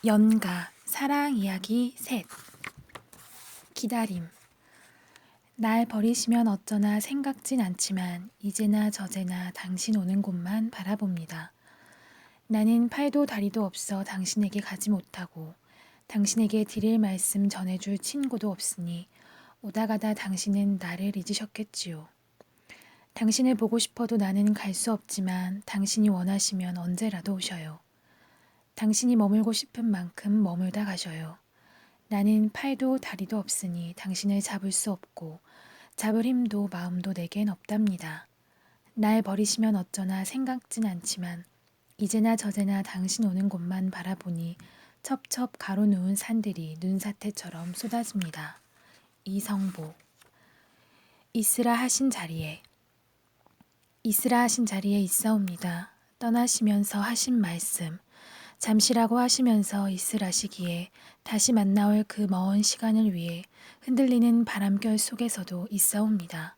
연가 사랑 이야기 셋. 기다림. 날 버리시면 어쩌나 생각진 않지만 이제나 저제나 당신 오는 곳만 바라봅니다. 나는 팔도 다리도 없어 당신에게 가지 못하고 당신에게 드릴 말씀 전해줄 친구도 없으니 오다 가다 당신은 나를 잊으셨겠지요. 당신을 보고 싶어도 나는 갈 수 없지만 당신이 원하시면 언제라도 오셔요. 당신이 머물고 싶은 만큼 머물다 가셔요. 나는 팔도 다리도 없으니 당신을 잡을 수 없고 잡을 힘도 마음도 내겐 없답니다. 날 버리시면 어쩌나 생각진 않지만 이제나 저제나 당신 오는 곳만 바라보니 첩첩 가로누운 산들이 눈사태처럼 쏟아집니다. 이성보. 있으라 하신 자리에 있사옵니다. 떠나시면서 하신 말씀 잠시라고 하시면서 있으라시기에 다시 만나올 그 먼 시간을 위해 흔들리는 바람결 속에서도 있사옵니다.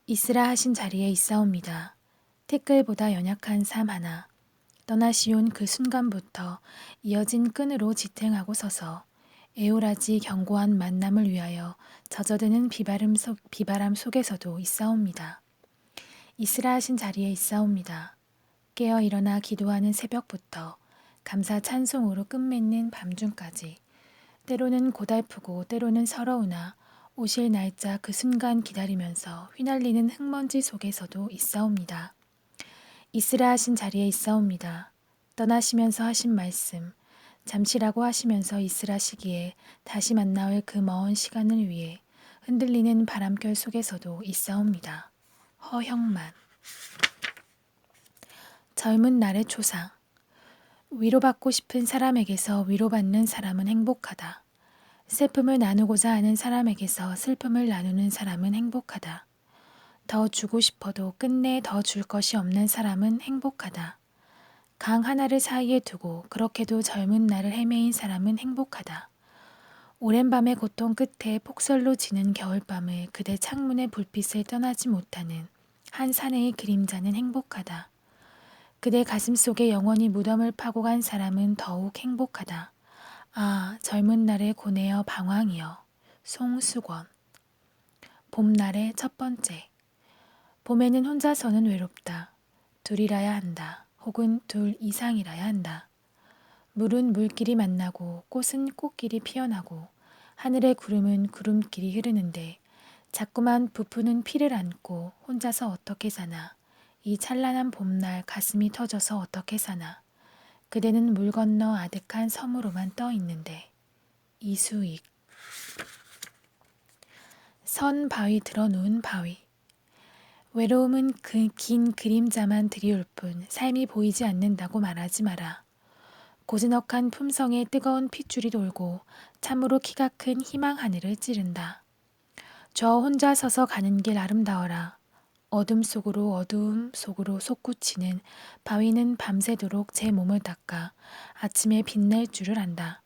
있으라 하신 자리에 있사옵니다. 티끌보다 연약한 삶 하나 떠나시온 그 순간부터 이어진 끈으로 지탱하고 서서 애오라지 견고한 만남을 위하여 젖어드는 비바람 속에서도 있사옵니다. 있으라 하신 자리에 있사옵니다. 깨어 일어나 기도하는 새벽부터 감사 찬송으로 끝맺는 밤중까지 때로는 고달프고 때로는 서러우나 오실 날짜 그 순간 기다리면서 휘날리는 흙먼지 속에서도 있사옵니다. 있으라 하신 자리에 있사옵니다. 떠나시면서 하신 말씀 잠시라고 하시면서 있으라시기에 다시 만나올 그 먼 시간을 위해 흔들리는 바람결 속에서도 있사옵니다. 허영만. 젊은 날의 초상. 위로받고 싶은 사람에게서 위로받는 사람은 행복하다. 슬픔을 나누고자 하는 사람에게서 슬픔을 나누는 사람은 행복하다. 더 주고 싶어도 끝내 더 줄 것이 없는 사람은 행복하다. 강 하나를 사이에 두고 그렇게도 젊은 날을 헤매인 사람은 행복하다. 오랜 밤의 고통 끝에 폭설로 지는 겨울밤을 그대 창문의 불빛을 떠나지 못하는 한 사내의 그림자는 행복하다. 그대 가슴 속에 영원히 무덤을 파고 간 사람은 더욱 행복하다. 아, 젊은 날의 고뇌여 방황이여. 송수권. 봄날의 첫 번째. 봄에는 혼자서는 외롭다. 둘이라야 한다. 혹은 둘 이상이라야 한다. 물은 물끼리 만나고 꽃은 꽃끼리 피어나고 하늘의 구름은 구름끼리 흐르는데 자꾸만 부푸는 피를 안고 혼자서 어떻게 사나. 이 찬란한 봄날 가슴이 터져서 어떻게 사나. 그대는 물 건너 아득한 섬으로만 떠 있는데. 이수익. 선 바위 들어 누운 바위. 외로움은 그 긴 그림자만 드리울 뿐 삶이 보이지 않는다고 말하지 마라. 고즈넉한 품성에 뜨거운 핏줄이 돌고 참으로 키가 큰 희망 하늘을 찌른다. 저 혼자 서서 가는 길 아름다워라. 어둠 속으로 솟구치는 바위는 밤새도록 제 몸을 닦아 아침에 빛날 줄을 안다.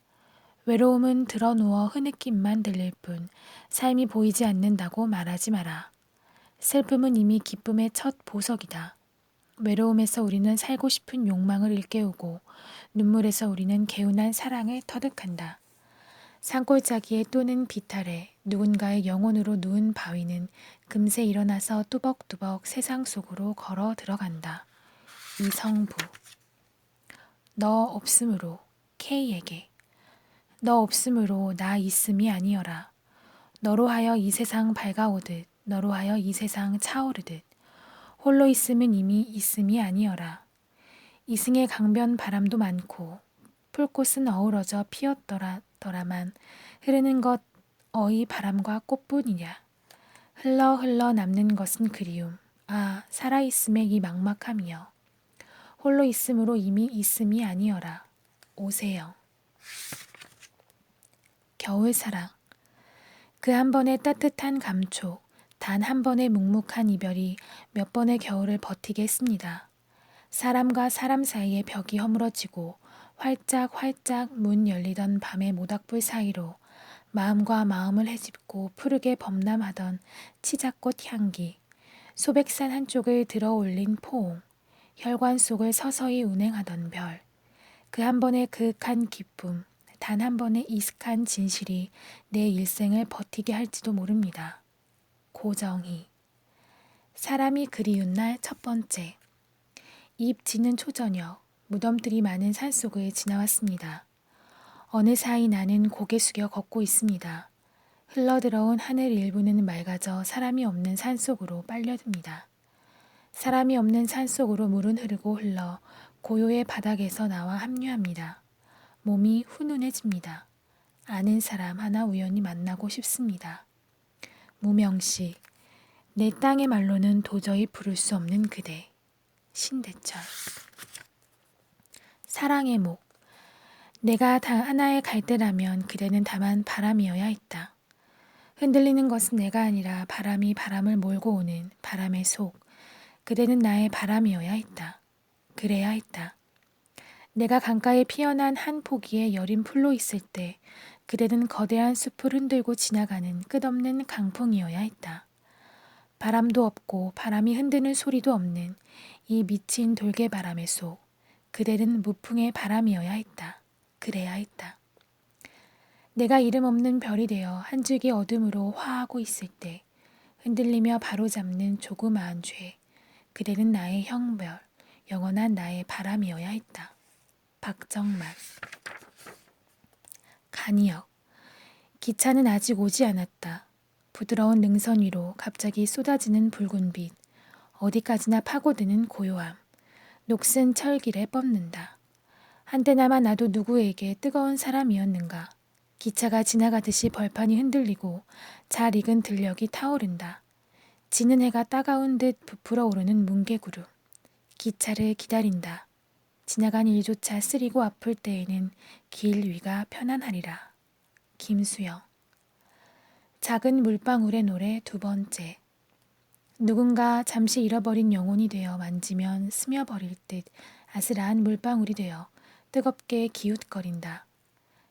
외로움은 드러누워 흐느낌만 들릴 뿐 삶이 보이지 않는다고 말하지 마라. 슬픔은 이미 기쁨의 첫 보석이다. 외로움에서 우리는 살고 싶은 욕망을 일깨우고 눈물에서 우리는 개운한 사랑을 터득한다. 산골짜기에 또는 비탈에 누군가의 영혼으로 누운 바위는 금세 일어나서 뚜벅뚜벅 세상 속으로 걸어 들어간다. 이성부. 너 없음으로 K에게. 너 없음으로 나 있음이 아니여라. 너로 하여 이 세상 밝아오듯 너로 하여 이 세상 차오르듯 홀로 있음은 이미 있음이 아니여라. 이승의 강변 바람도 많고 풀꽃은 어우러져 피었더라만 흐르는 것 어이 바람과 꽃뿐이냐. 흘러 남는 것은 그리움. 아, 살아있음의 이 막막함이여. 홀로 있음으로 이미 있음이 아니여라. 오세영. 겨울사랑. 그 한 번의 따뜻한 감촉, 단 한 번의 묵묵한 이별이 몇 번의 겨울을 버티게 했습니다. 사람과 사람 사이의 벽이 허물어지고 활짝 문 열리던 밤의 모닥불 사이로 마음과 마음을 헤집고 푸르게 범람하던 치자꽃 향기, 소백산 한쪽을 들어 올린 포옹, 혈관 속을 서서히 운행하던 별, 그 한 번의 그윽한 기쁨, 단 한 번의 이슥한 진실이 내 일생을 버티게 할지도 모릅니다. 고정희. 사람이 그리운 날 첫 번째. 입 지는 초저녁, 무덤들이 많은 산속을 지나왔습니다. 어느 사이 나는 고개 숙여 걷고 있습니다. 흘러들어온 하늘 일부는 맑아져 사람이 없는 산속으로 빨려듭니다. 사람이 없는 산속으로 물은 흐르고 흘러 고요의 바닥에서 나와 합류합니다. 몸이 훈훈해집니다. 아는 사람 하나 우연히 만나고 싶습니다. 무명식. 내 땅의 말로는 도저히 부를 수 없는 그대. 신대철. 사랑의 목. 내가 다 하나의 갈대라면 그대는 다만 바람이어야 했다. 흔들리는 것은 내가 아니라 바람이 바람을 몰고 오는 바람의 속. 그대는 나의 바람이어야 했다. 그래야 했다. 내가 강가에 피어난 한 포기의 여린 풀로 있을 때 그대는 거대한 숲을 흔들고 지나가는 끝없는 강풍이어야 했다. 바람도 없고 바람이 흔드는 소리도 없는 이 미친 돌개바람의 속. 그대는 무풍의 바람이어야 했다. 그래야 했다. 내가 이름 없는 별이 되어 한 줄기 어둠으로 화하고 있을 때 흔들리며 바로잡는 조그마한 죄. 그대는 나의 형별, 영원한 나의 바람이어야 했다. 박정만. 간이역. 기차는 아직 오지 않았다. 부드러운 능선 위로 갑자기 쏟아지는 붉은 빛. 어디까지나 파고드는 고요함. 녹슨 철길에 뻗는다. 한때나마 나도 누구에게 뜨거운 사람이었는가. 기차가 지나가듯이 벌판이 흔들리고 잘 익은 들녘이 타오른다. 지는 해가 따가운 듯 부풀어 오르는 뭉게구름. 기차를 기다린다. 지나간 일조차 쓰리고 아플 때에는 길 위가 편안하리라. 김수영. 작은 물방울의 노래 두 번째. 누군가 잠시 잃어버린 영혼이 되어 만지면 스며버릴 듯 아슬한 물방울이 되어 뜨겁게 기웃거린다.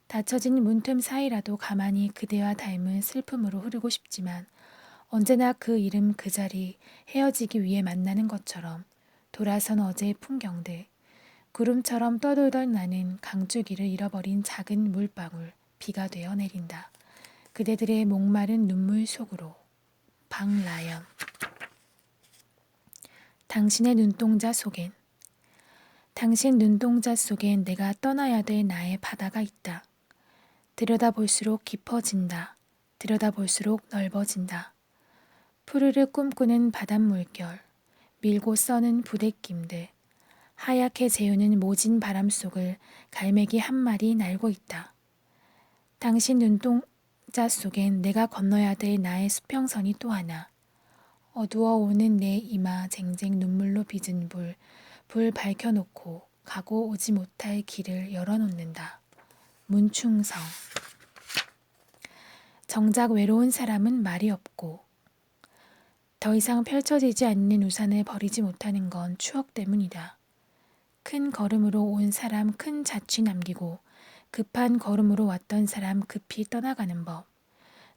닫혀진 문틈 사이라도 가만히 그대와 닮은 슬픔으로 흐르고 싶지만 언제나 그 이름 그 자리 헤어지기 위해 만나는 것처럼 돌아선 어제의 풍경들, 구름처럼 떠돌던 나는 강줄기를 잃어버린 작은 물방울, 비가 되어 내린다. 그대들의 목마른 눈물 속으로. 박라연. 당신의 눈동자 속엔. 당신 눈동자 속엔 내가 떠나야 될 나의 바다가 있다. 들여다볼수록 깊어진다. 들여다볼수록 넓어진다. 푸르르 꿈꾸는 바닷물결, 밀고 써는 부대낌들, 하얗게 재우는 모진 바람 속을 갈매기 한 마리 날고 있다. 당신 눈동자 속엔 내가 건너야 될 나의 수평선이 또 하나. 어두워 오는 내 이마 쟁쟁 눈물로 빚은 불 밝혀놓고 가고 오지 못할 길을 열어놓는다. 문충성. 정작 외로운 사람은 말이 없고 더 이상 펼쳐지지 않는 우산을 버리지 못하는 건 추억 때문이다. 큰 걸음으로 온 사람 큰 자취 남기고 급한 걸음으로 왔던 사람 급히 떠나가는 법.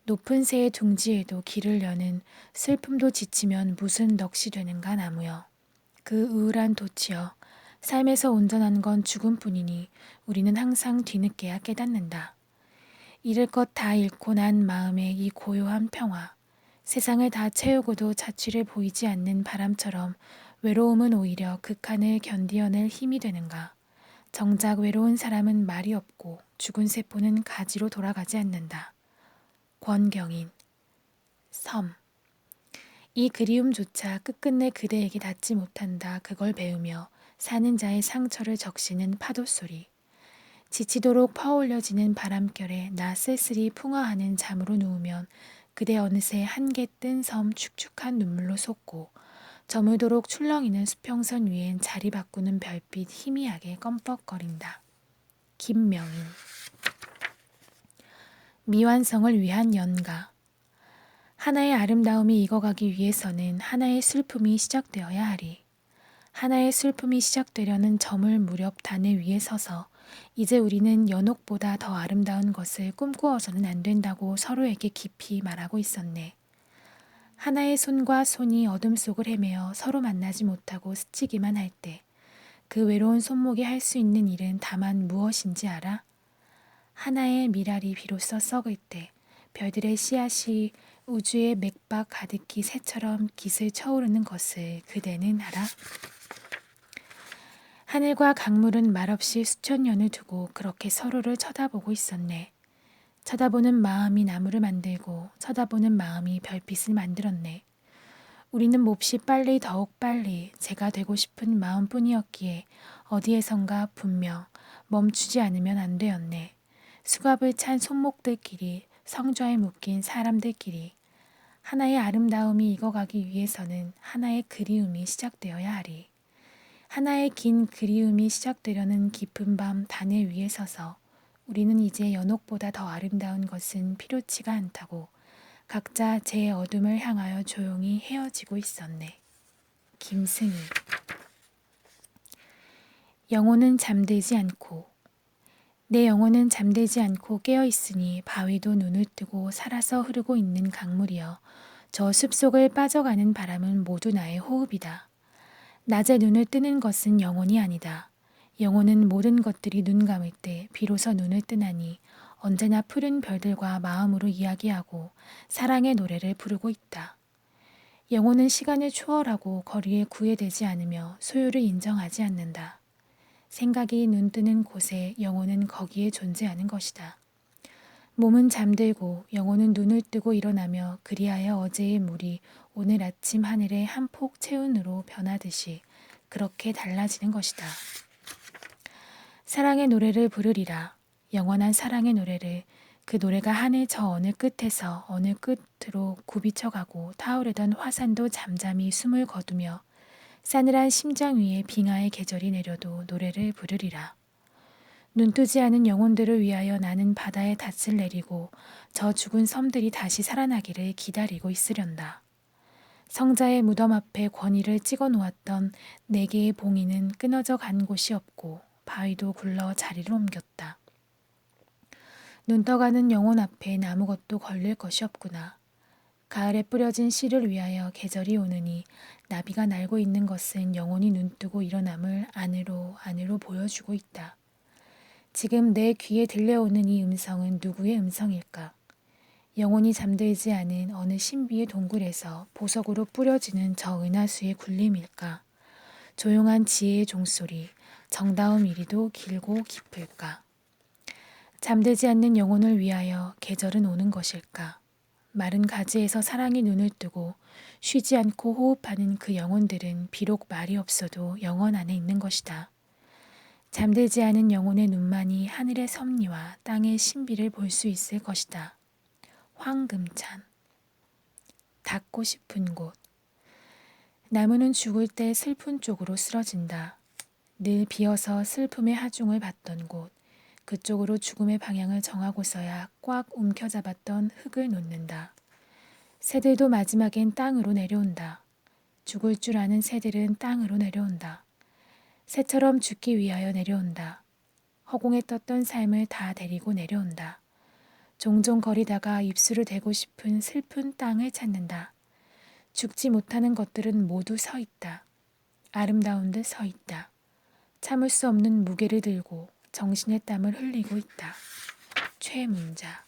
높은 새의 둥지에도 길을 여는 슬픔도 지치면 무슨 넋이 되는가 나무여. 그 우울한 도치여. 삶에서 온전한 건 죽음뿐이니 우리는 항상 뒤늦게야 깨닫는다. 잃을 것 다 잃고 난 마음의 이 고요한 평화. 세상을 다 채우고도 자취를 보이지 않는 바람처럼 외로움은 오히려 극한을 견디어낼 힘이 되는가. 정작 외로운 사람은 말이 없고 죽은 세포는 가지로 돌아가지 않는다. 권경인. 섬. 이 그리움조차 끝끝내 그대에게 닿지 못한다. 그걸 배우며 사는 자의 상처를 적시는 파도 소리. 지치도록 퍼올려지는 바람결에 나 쓸쓸히 풍화하는 잠으로 누우면 그대 어느새 한개 뜬 섬 축축한 눈물로 솟고 저물도록 출렁이는 수평선 위엔 자리 바꾸는 별빛 희미하게 껌뻑거린다. 김명인. 미완성을 위한 연가. 하나의 아름다움이 익어가기 위해서는 하나의 슬픔이 시작되어야 하리. 하나의 슬픔이 시작되려는 저물 무렵 단을 위에 서서 이제 우리는 연옥보다 더 아름다운 것을 꿈꾸어서는 안 된다고 서로에게 깊이 말하고 있었네. 하나의 손과 손이 어둠 속을 헤매어 서로 만나지 못하고 스치기만 할 때 그 외로운 손목이 할 수 있는 일은 다만 무엇인지 알아? 하나의 미랄이 비로소 썩을 때 별들의 씨앗이 우주의 맥박 가득히 새처럼 깃을 쳐오르는 것을 그대는 알아? 하늘과 강물은 말없이 수천 년을 두고 그렇게 서로를 쳐다보고 있었네. 쳐다보는 마음이 나무를 만들고 쳐다보는 마음이 별빛을 만들었네. 우리는 몹시 빨리 더욱 빨리 제가 되고 싶은 마음뿐이었기에 어디에선가 분명 멈추지 않으면 안 되었네. 수갑을 찬 손목들끼리 성좌에 묶인 사람들끼리 하나의 아름다움이 익어가기 위해서는 하나의 그리움이 시작되어야 하리. 하나의 긴 그리움이 시작되려는 깊은 밤 단을 위에 서서 우리는 이제 연옥보다 더 아름다운 것은 필요치가 않다고 각자 제 어둠을 향하여 조용히 헤어지고 있었네. 김승희. 영혼은 잠들지 않고 내 영혼은 잠들지 않고 깨어있으니 바위도 눈을 뜨고 살아서 흐르고 있는 강물이여 저 숲속을 빠져가는 바람은 모두 나의 호흡이다. 낮에 눈을 뜨는 것은 영혼이 아니다. 영혼은 모든 것들이 눈 감을 때 비로소 눈을 뜨나니 언제나 푸른 별들과 마음으로 이야기하고 사랑의 노래를 부르고 있다. 영혼은 시간을 초월하고 거리에 구애되지 않으며 소유를 인정하지 않는다. 생각이 눈 뜨는 곳에 영혼은 거기에 존재하는 것이다. 몸은 잠들고 영혼은 눈을 뜨고 일어나며 그리하여 어제의 물이 오늘 아침 하늘의 한 폭 체운으로 변하듯이 그렇게 달라지는 것이다. 사랑의 노래를 부르리라. 영원한 사랑의 노래를 그 노래가 하늘 저 어느 끝에서 어느 끝으로 굽이쳐가고 타오르던 화산도 잠잠히 숨을 거두며 싸늘한 심장 위에 빙하의 계절이 내려도 노래를 부르리라. 눈뜨지 않은 영혼들을 위하여 나는 바다에 닻을 내리고 저 죽은 섬들이 다시 살아나기를 기다리고 있으련다. 성자의 무덤 앞에 권위를 찍어 놓았던 네 개의 봉인은 끊어져 간 곳이 없고 바위도 굴러 자리를 옮겼다. 눈 떠가는 영혼 앞엔 아무것도 걸릴 것이 없구나. 가을에 뿌려진 씨를 위하여 계절이 오느니 나비가 날고 있는 것은 영혼이 눈뜨고 일어남을 안으로 보여주고 있다. 지금 내 귀에 들려오는 이 음성은 누구의 음성일까? 영혼이 잠들지 않은 어느 신비의 동굴에서 보석으로 뿌려지는 저 은하수의 굴림일까? 조용한 지혜의 종소리, 정다움 이리도 길고 깊을까? 잠들지 않는 영혼을 위하여 계절은 오는 것일까? 마른 가지에서 사랑이 눈을 뜨고 쉬지 않고 호흡하는 그 영혼들은 비록 말이 없어도 영혼 안에 있는 것이다. 잠들지 않은 영혼의 눈만이 하늘의 섭리와 땅의 신비를 볼 수 있을 것이다. 황금찬. 닿고 싶은 곳. 나무는 죽을 때 슬픈 쪽으로 쓰러진다. 늘 비어서 슬픔의 하중을 받던 곳, 그쪽으로 죽음의 방향을 정하고서야 꽉 움켜잡았던 흙을 놓는다. 새들도 마지막엔 땅으로 내려온다. 죽을 줄 아는 새들은 땅으로 내려온다. 새처럼 죽기 위하여 내려온다. 허공에 떴던 삶을 다 데리고 내려온다. 종종 거리다가 입술을 대고 싶은 슬픈 땅을 찾는다. 죽지 못하는 것들은 모두 서 있다. 아름다운 듯 서 있다. 참을 수 없는 무게를 들고 정신의 땀을 흘리고 있다. 최문자.